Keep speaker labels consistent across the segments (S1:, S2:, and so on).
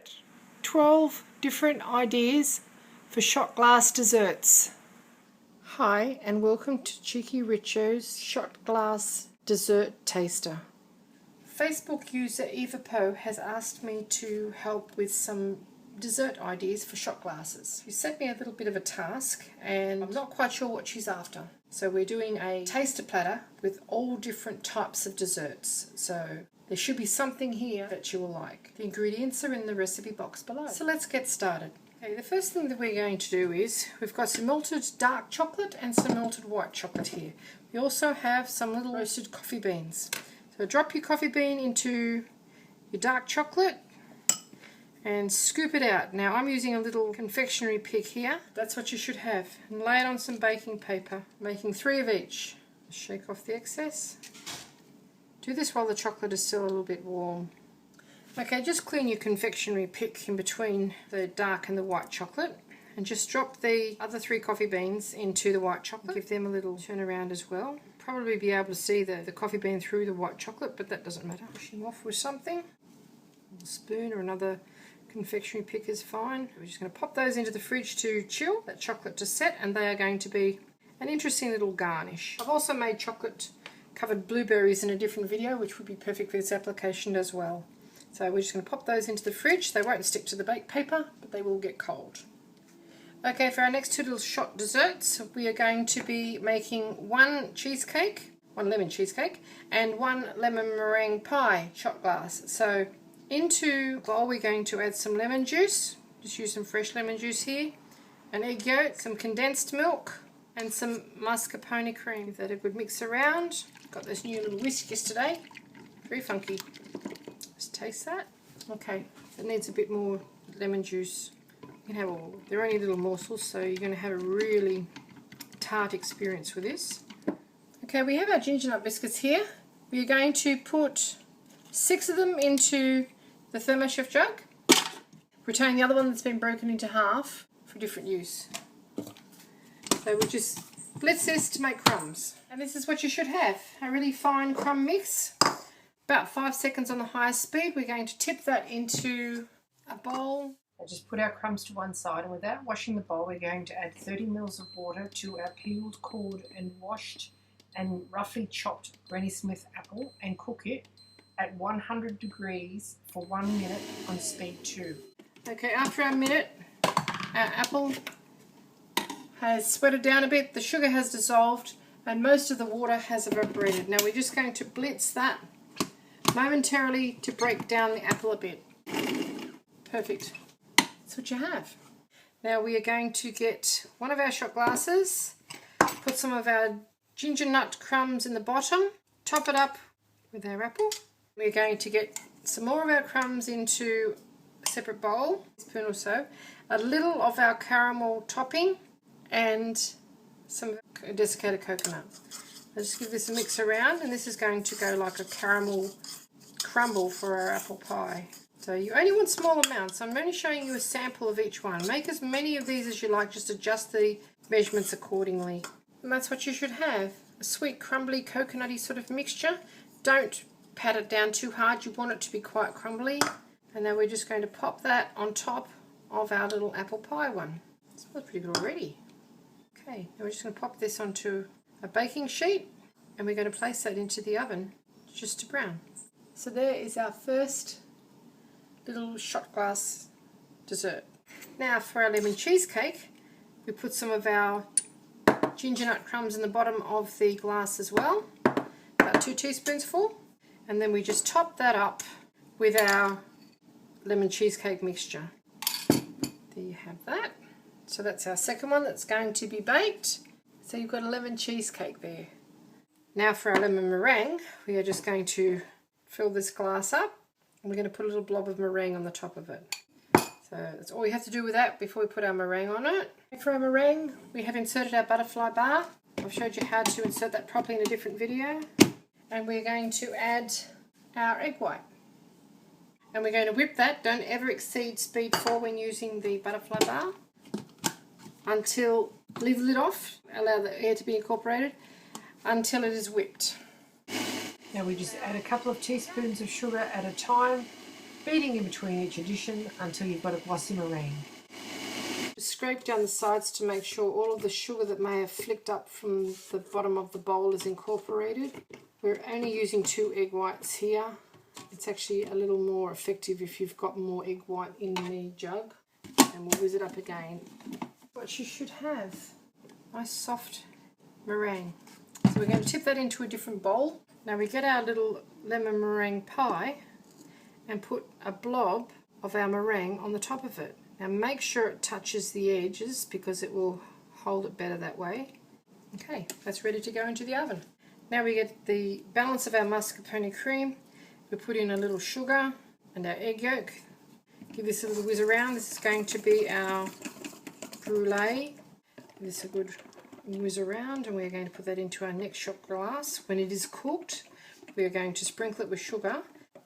S1: at 12 different ideas for shot glass desserts. Hi and welcome to cheekyricho's shot glass dessert taster. Facebook user Eva Poe has asked me to help with some dessert ideas for shot glasses. She set me a little bit of a task and I'm not quite sure what she's after. So we're doing a taster platter with all different types of desserts. So there should be something here that you will like. The ingredients are in the recipe box below. So let's get started. Okay, the first thing that we're going to do is we've got some melted dark chocolate and some melted white chocolate here. We also have some little roasted coffee beans. So drop your coffee bean into your dark chocolate and scoop it out. Now I'm using a little confectionery pick here. That's what you should have. And lay it on some baking paper, making 3 of each. Shake off the excess. Do this while the chocolate is still a little bit warm. Okay, just clean your confectionery pick in between the dark and the white chocolate. And just drop the other 3 coffee beans into the white chocolate. Give them a little turn around as well. Probably be able to see the coffee bean through the white chocolate, but that doesn't matter. Push them off with something. A spoon or another confectionery pick is fine. We're just going to pop those into the fridge to chill, that chocolate to set, and they are going to be an interesting little garnish. I've also made chocolate covered blueberries in a different video, which would be perfect for this application as well. So we're just going to pop those into the fridge. They won't stick to the baked paper, but they will get cold. Okay, for our next 2 little shot desserts, we are going to be making 1 lemon cheesecake, and 1 lemon meringue pie shot glass. So into a bowl we're going to add some lemon juice, just use some fresh lemon juice here, an egg yolk, some condensed milk, and some mascarpone cream. Give that a good mix around. Got this new little whisk yesterday, very funky. Just taste that. Okay, it needs a bit more lemon juice. You can have all, they're only little morsels, so you're going to have a really tart experience with this. Okay, we have our gingernut biscuits here. We're going to put 6 of them into the Thermochef jug. Retain the other one that's been broken into half for different use. So we'll just blitz this to make crumbs. And this is what you should have, a really fine crumb mix. About 5 seconds on the highest speed. We're going to tip that into a bowl. I just put our crumbs to one side, and without washing the bowl we're going to add 30 ml of water to our peeled, cored and washed and roughly chopped Granny Smith apple and cook it at 100 degrees for 1 minute on speed 2. Okay, after our minute our apple has sweated down a bit, the sugar has dissolved and most of the water has evaporated. Now we're just going to blitz that momentarily to break down the apple a bit. Perfect. That's what you have. Now we are going to get one of our shot glasses, put some of our gingernut crumbs in the bottom, top it up with our apple. We're going to get some more of our crumbs into a separate bowl, a spoon or so, a little of our caramel topping and some desiccated coconut. I'll just give this a mix around, and this is going to go like a caramel crumble for our apple pie. So you only want small amounts. I'm only showing you a sample of each one. Make as many of these as you like, just adjust the measurements accordingly. And that's what you should have, a sweet crumbly coconutty sort of mixture. Don't pat it down too hard, you want it to be quite crumbly. And now we're just going to pop that on top of our little apple pie one. It smells pretty good already. Okay, now we're just going to pop this onto a baking sheet and we're going to place that into the oven just to brown. So there is our first little shot glass dessert. Now for our lemon cheesecake, we put some of our gingernut crumbs in the bottom of the glass as well, about 2 teaspoons full, and then we just top that up with our lemon cheesecake mixture. There you have that. So that's our second one that's going to be baked. So you've got a lemon cheesecake there. Now for our lemon meringue, we are just going to fill this glass up. We're going to put a little blob of meringue on the top of it. So that's all we have to do with that before we put our meringue on it. For our meringue, we have inserted our butterfly bar. I've showed you how to insert that properly in a different video. And we're going to add our egg white. And we're going to whip that. Don't ever exceed speed 4 when using the butterfly bar. Leave the lid off, allow the air to be incorporated until it is whipped. Now we just add a couple of teaspoons of sugar at a time beating in between each addition until you've got a glossy meringue. Just scrape down the sides to make sure all of the sugar that may have flicked up from the bottom of the bowl is incorporated. We're only using 2 egg whites here. It's actually a little more effective if you've got more egg white in the jug. And we'll whiz it up again. What you should have, nice soft meringue. So we're going to tip that into a different bowl. Now we get our little lemon meringue pie and put a blob of our meringue on the top of it. Now make sure it touches the edges because it will hold it better that way. Okay, that's ready to go into the oven. Now we get the balance of our mascarpone cream. We put in a little sugar and our egg yolk. Give this a little whiz around. This is going to be our brulee. Give this a good whiz around, and we're going to put that into our next shot glass. When it is cooked, we are going to sprinkle it with sugar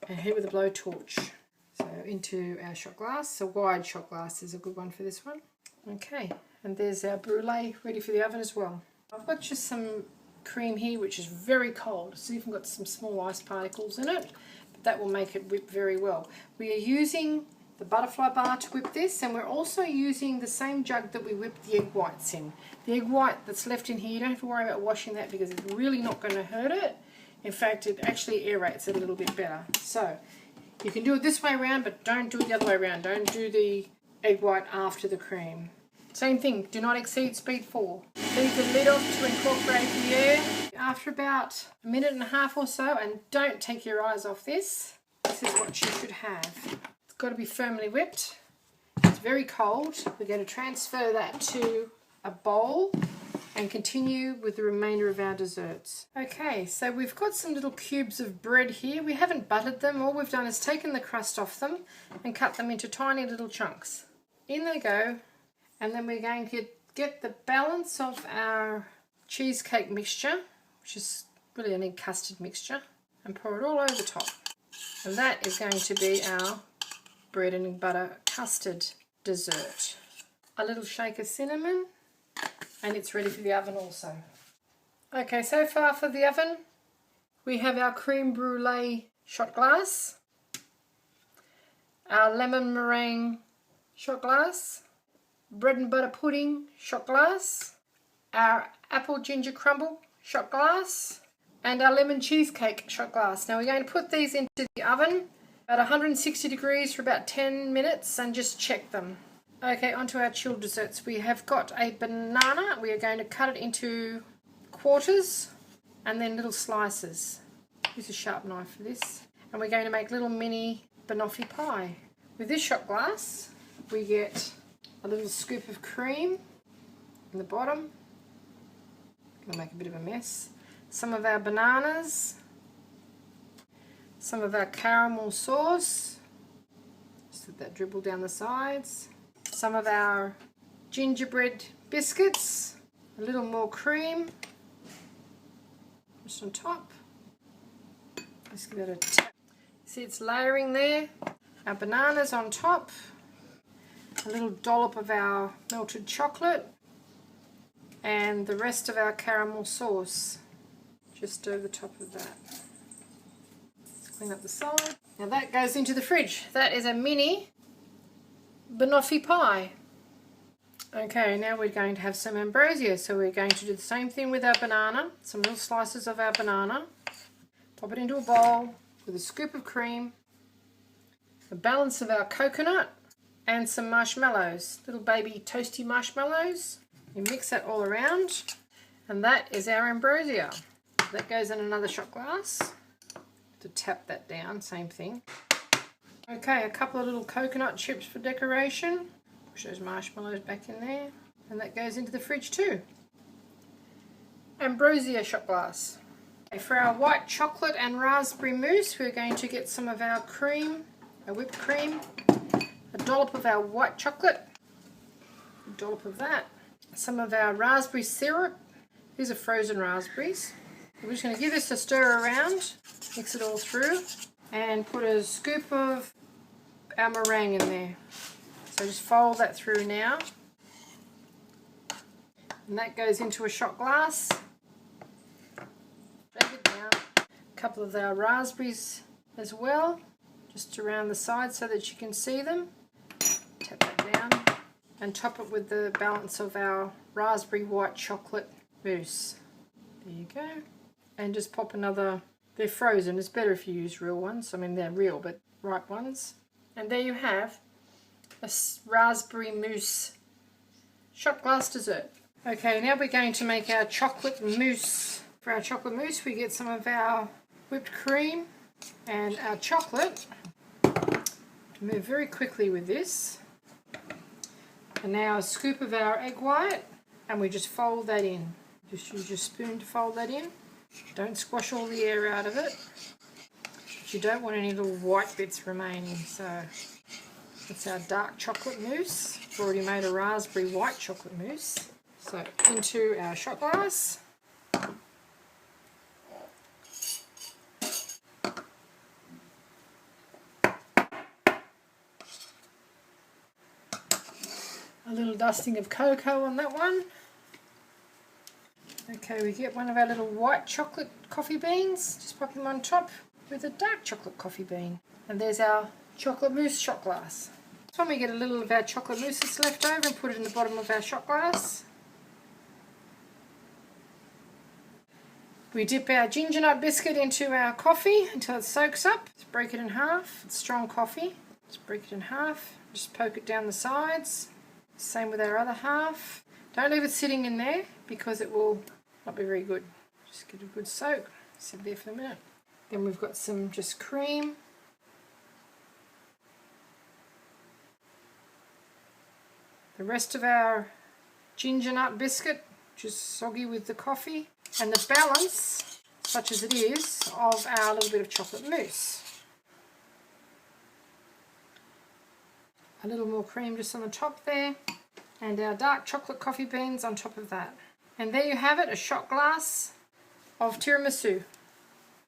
S1: and heat with a blowtorch. So into our shot glass. A wide shot glass is a good one for this one. Okay, and there's our brulee ready for the oven as well. I've got just some cream here which is very cold. It's even got some small ice particles in it, but that will make it whip very well. We are using the butterfly bar to whip this, and we're also using the same jug that we whipped the egg whites in. The egg white that's left in here, you don't have to worry about washing that because it's really not going to hurt it. In fact, it actually aerates it a little bit better. So you can do it this way around, but don't do it the other way around. Don't do the egg white after the cream. Same thing, do not exceed speed 4. Leave the lid off to incorporate the air. After about a minute and a half or so, and don't take your eyes off this, this is what you should have. It's got to be firmly whipped. It's very cold. We're going to transfer that to a bowl and continue with the remainder of our desserts. Okay, so we've got some little cubes of bread here. We haven't buttered them. All we've done is taken the crust off them and cut them into tiny little chunks. In they go, and then we're going to get the balance of our cheesecake mixture, which is really an egg custard mixture, and pour it all over the top. And that is going to be our bread and butter custard dessert. A little shake of cinnamon, and it's ready for the oven also. Okay, so far for the oven, we have our cream brulee shot glass, our lemon meringue shot glass, bread and butter pudding shot glass, our apple ginger crumble shot glass, and our lemon cheesecake shot glass. Now we're going to put these into the oven at 160 degrees for about 10 minutes and just check them. Okay, onto our chilled desserts. We have got a banana. We are going to cut it into quarters and then little slices. Use a sharp knife for this. And we're going to make little mini banoffee pie. With this shot glass, we get a little scoop of cream in the bottom. Gonna make a bit of a mess. Some of our bananas, some of our caramel sauce, just let that dribble down the sides, some of our gingerbread biscuits, a little more cream just on top. Just give it a tap. See, it's layering there. Our bananas on top, a little dollop of our melted chocolate, and the rest of our caramel sauce just over the top of that. Let's clean up the side. Now that goes into the fridge. That is a mini banoffee pie. Okay, now we're going to have some ambrosia. So we're going to do the same thing with our banana. Some little slices of our banana. Pop it into a bowl with a scoop of cream, the balance of our coconut, and some marshmallows, little baby toasty marshmallows. You mix that all around, and that is our ambrosia. That goes in another shot glass. To tap that down, same thing. Okay, a couple of little coconut chips for decoration. Push those marshmallows back in there, and that goes into the fridge too. Ambrosia shot glass. Okay, for our white chocolate and raspberry mousse, we're going to get some of our cream, our whipped cream, a dollop of our white chocolate, a dollop of that, some of our raspberry syrup. These are frozen raspberries. We're just going to give this a stir around, mix it all through, and put a scoop of our meringue in there. So just fold that through now. And that goes into a shot glass. Shake it down. A couple of our raspberries as well. just around the side so that you can see them. Tap that down and top it with the balance of our raspberry white chocolate mousse. There you go. And just pop another, they're frozen, it's better if you use real ones. I mean, they're real, but ripe ones. And there you have a raspberry mousse shot glass dessert. Okay, now we're going to make our chocolate mousse. For our chocolate mousse, we get some of our whipped cream and our chocolate. Move very quickly with this. And now a scoop of our egg white, and we just fold that in. Just use your spoon to fold that in. Don't squash all the air out of it. But you don't want any little white bits remaining. So that's our dark chocolate mousse. We've already made a raspberry white chocolate mousse. So into our shot glass. A little dusting of cocoa on that one. Okay, we get one of our little white chocolate coffee beans, just pop them on top with a dark chocolate coffee bean. And there's our chocolate mousse shot glass. This one we get a little of our chocolate mousse that's left over and put it in the bottom of our shot glass. We dip our gingernut biscuit into our coffee until it soaks up. Just break it in half. It's strong coffee. Just break it in half. Just poke it down the sides. Same with our other half. Don't leave it sitting in there because it will not be very good. Just give it a good soak. Sit there for a minute. Then we've got some just cream. The rest of our gingernut biscuit, which is soggy with the coffee. And the balance, such as it is, of our little bit of chocolate mousse. A little more cream just on the top there. And our dark chocolate coffee beans on top of that. And there you have it, a shot glass of tiramisu.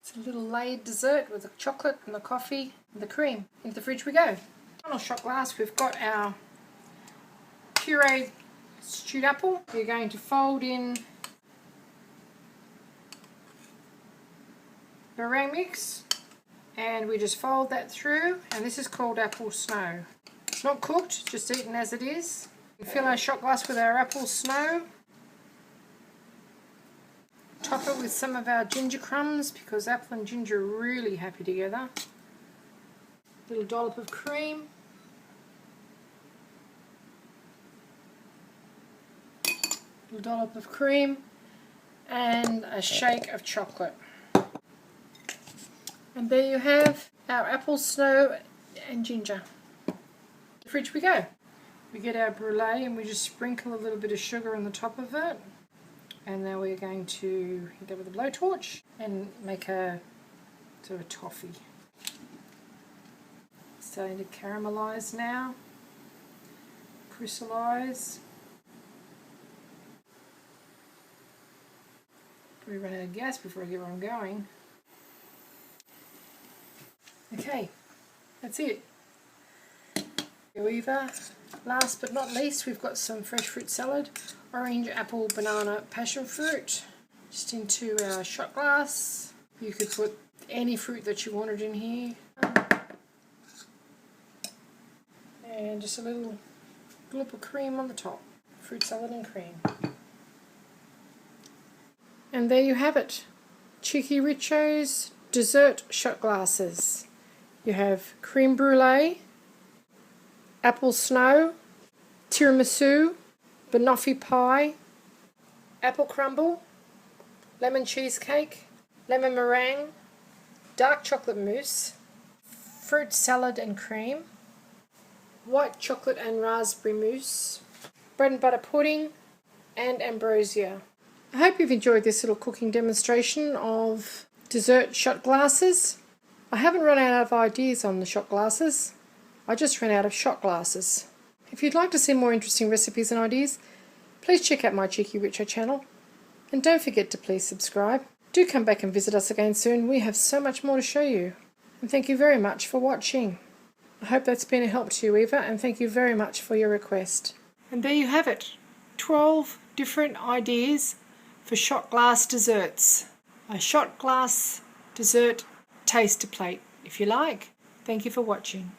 S1: It's a little laid dessert with the chocolate and the coffee and the cream. Into the fridge we go. Final shot glass, we've got our pureed stewed apple. We're going to fold in meringue mix. And we just fold that through. And this is called apple snow. It's not cooked, just eaten as it is. We fill our shot glass with our apple snow. Top it with some of our ginger crumbs because apple and ginger are really happy together. Little dollop of cream. Little dollop of cream and a shake of chocolate. And there you have our apple snow and ginger. The fridge we go. We get our brulee and we just sprinkle a little bit of sugar on the top of it. And now we're going to hit that with a blowtorch and make a sort of toffee. Starting to caramelise now, crystallise. Probably run out of gas before I get where I'm going. Okay, that's it. However, last but not least, we've got some fresh fruit salad, orange, apple, banana, passion fruit, just into our shot glass. You could put any fruit that you wanted in here. And just a little glop of cream on the top. Fruit salad and cream. And there you have it. Cheekyricho's dessert shot glasses. You have creme brulee, apple snow, tiramisu, banoffee pie, apple crumble, lemon cheesecake, lemon meringue, dark chocolate mousse, fruit salad and cream, white chocolate and raspberry mousse, bread and butter pudding, and ambrosia. I hope you've enjoyed this little cooking demonstration of dessert shot glasses. I haven't run out of ideas on the shot glasses. I just ran out of shot glasses. If you'd like to see more interesting recipes and ideas, please check out my Cheeky Richo channel. And don't forget to please subscribe. Do come back and visit us again soon. We have so much more to show you. And thank you very much for watching. I hope that's been a help to you, Eva, and thank you very much for your request. And there you have it. 12 different ideas for shot glass desserts. A shot glass dessert taster plate, if you like. Thank you for watching.